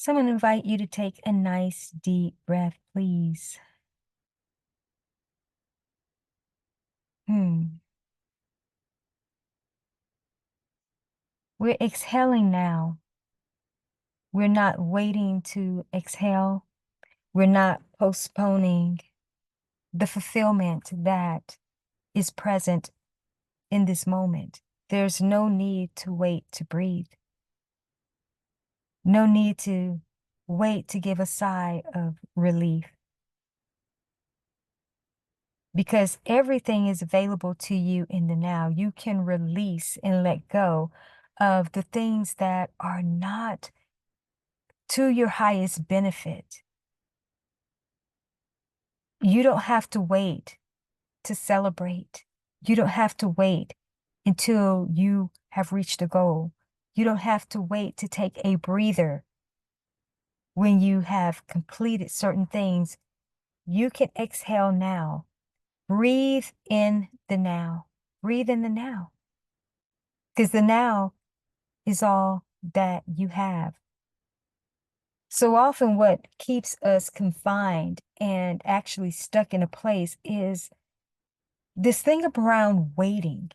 So I'm going to invite you to take a nice deep breath, please. We're exhaling now. We're not waiting to exhale. We're not postponing the fulfillment that is present in this moment. There's no need to wait to breathe. No need to wait to give a sigh of relief. Because everything is available to you in the now. You can release and let go of the things that are not to your highest benefit. You don't have to wait to celebrate. You don't have to wait until you have reached a goal. You don't have to wait to take a breather when you have completed certain things. You can exhale now. Breathe in the now. Breathe in the now. Because the now is all that you have. So often what keeps us confined and actually stuck in a place is this thing around waiting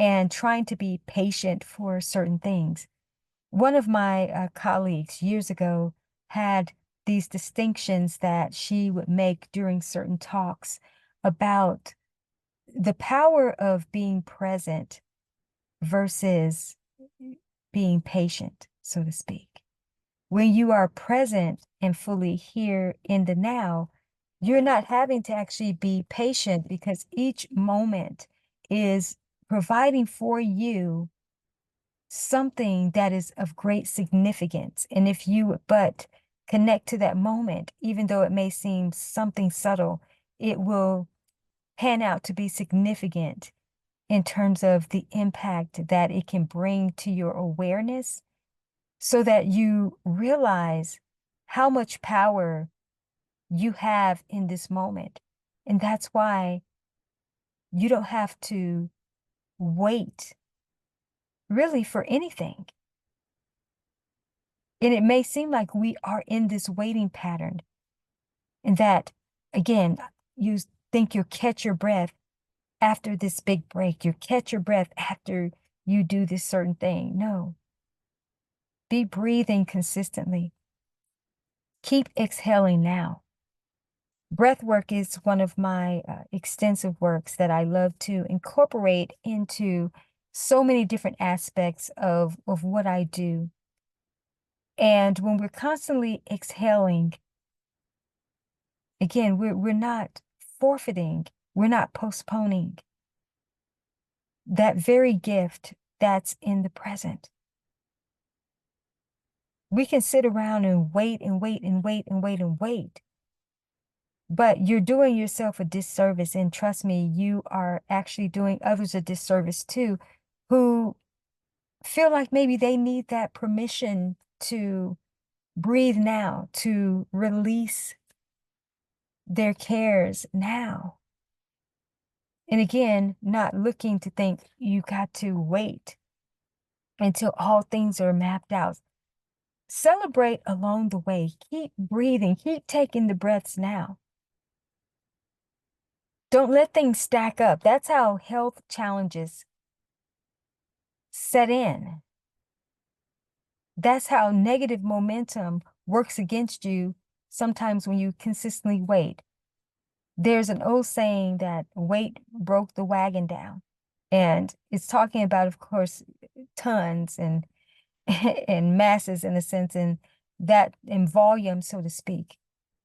and trying to be patient for certain things. One of my colleagues years ago had these distinctions that she would make during certain talks about the power of being present versus being patient, so to speak. When you are present and fully here in the now, you're not having to actually be patient because each moment is providing for you something that is of great significance. And if you but connect to that moment, even though it may seem something subtle, it will pan out to be significant in terms of the impact that it can bring to your awareness, so that you realize how much power you have in this moment. And that's why you don't have to wait really for anything. And it may seem like we are in this waiting pattern, and that, again, you think you'll catch your breath after this big break. You catch your breath after you do this certain thing. No. Be breathing consistently. Keep exhaling now. Breath work is one of my extensive works that I love to incorporate into so many different aspects of what I do. And when we're constantly exhaling, again, we're not forfeiting, we're not postponing that very gift that's in the present. We can sit around and wait and wait and wait and wait and wait. But you're doing yourself a disservice. And trust me, you are actually doing others a disservice too, who feel like maybe they need that permission to breathe now, to release their cares now. And again, not looking to think you got to wait until all things are mapped out. Celebrate along the way. Keep breathing. Keep taking the breaths now. Don't let things stack up. That's how health challenges set in. That's how negative momentum works against you sometimes when you consistently wait. There's an old saying that weight broke the wagon down. And it's talking about, of course, tons and and masses in a sense, and that in volume, so to speak.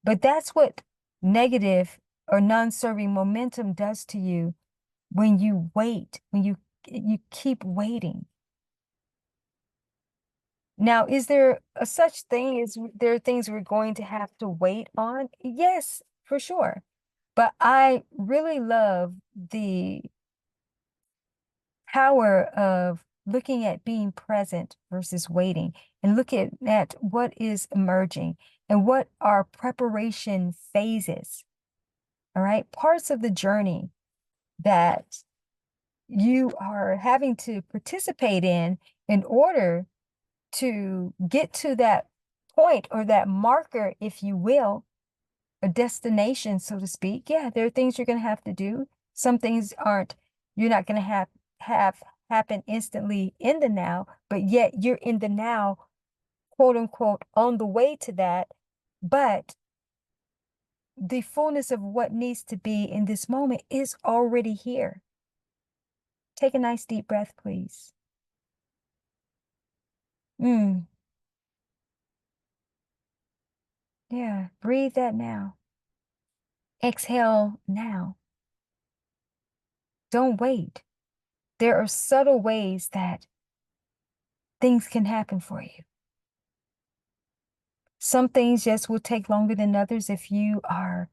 But that's what negative or non-serving momentum does to you when you wait, when you keep waiting. Now, is there a such thing as there are things we're going to have to wait on? Yes, for sure. But I really love the power of looking at being present versus waiting, and looking at what is emerging and what are preparation phases. All right, parts of the journey that you are having to participate in order to get to that point or that marker, if you will, a destination, so to speak. Yeah, there are things you're going to have to do. Some things you're not going to have happen instantly in the now, but yet you're in the now, quote unquote, on the way to that. But the fullness of what needs to be in this moment is already here. Take a nice deep breath, please. Yeah, breathe that now. Exhale now. Don't wait. There are subtle ways that things can happen for you. Some things just will take longer than others. If you are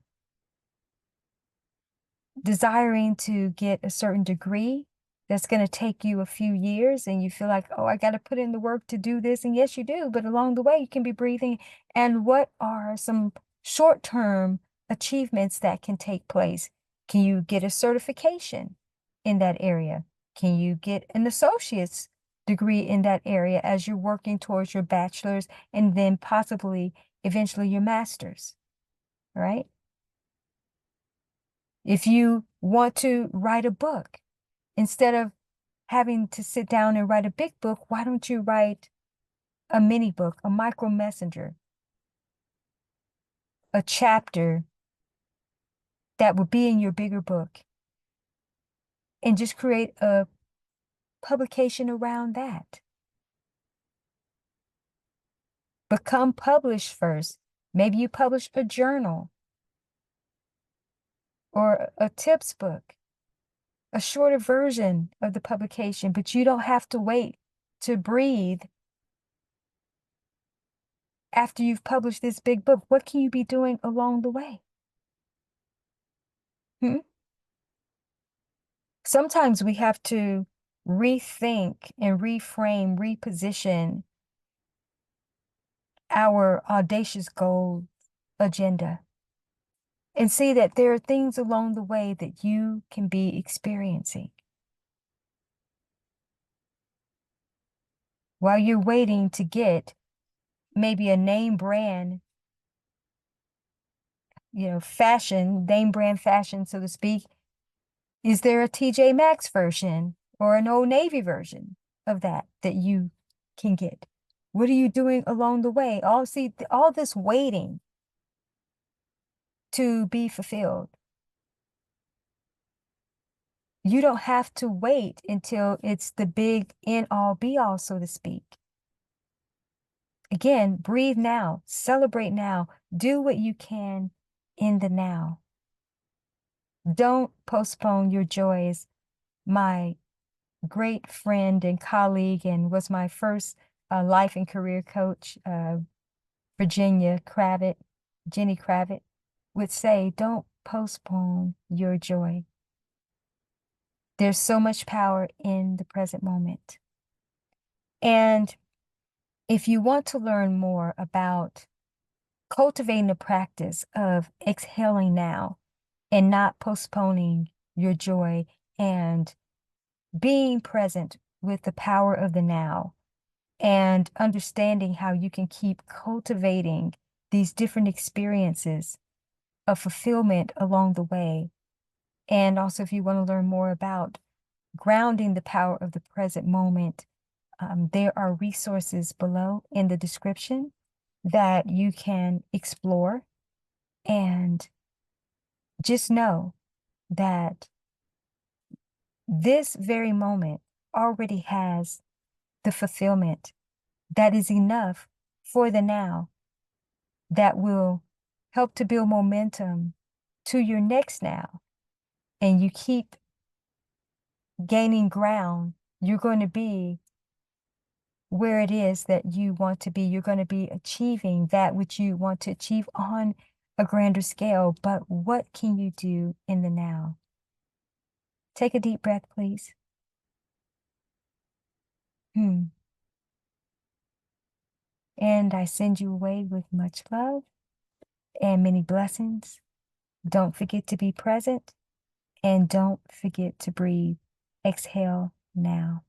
desiring to get a certain degree, that's going to take you a few years and you feel like, oh, I got to put in the work to do this. And yes, you do. But along the way, you can be breathing. And what are some short-term achievements that can take place? Can you get a certification in that area? Can you get an associate's degree in that area as you're working towards your bachelor's and then possibly eventually your master's, right? If you want to write a book, instead of having to sit down and write a big book, why don't you write a mini book, a micro messenger, a chapter that would be in your bigger book, and just create a publication around that? Become published first. Maybe you publish a journal or a tips book, a shorter version of the publication, but you don't have to wait to breathe after you've published this big book. What can you be doing along the way? Sometimes we have to rethink and reframe, reposition our audacious goal agenda and see that there are things along the way that you can be experiencing while you're waiting to get maybe a name brand, fashion, name brand fashion, so to speak. Is there a TJ Maxx version or an Old Navy version of that you can get? What are you doing along the way? All this waiting to be fulfilled. You don't have to wait until it's the big end all be all, so to speak. Again, breathe now, celebrate now, do what you can in the now. Don't postpone your joys. My great friend and colleague and was my first life and career coach, Jenny Kravitz, would say, don't postpone your joy. There's so much power in the present moment. And if you want to learn more about cultivating the practice of exhaling now and not postponing your joy and being present with the power of the now and understanding how you can keep cultivating these different experiences of fulfillment along the way. And also, if you want to learn more about grounding the power of the present moment, there are resources below in the description that you can explore. And just know that this very moment already has the fulfillment that is enough for the now, that will help to build momentum to your next now. And you keep gaining ground, you're going to be where it is that you want to be. You're going to be achieving that which you want to achieve on a grander scale. But what can you do in the now? Take a deep breath, please. And I send you away with much love and many blessings. Don't forget to be present and don't forget to breathe. Exhale now.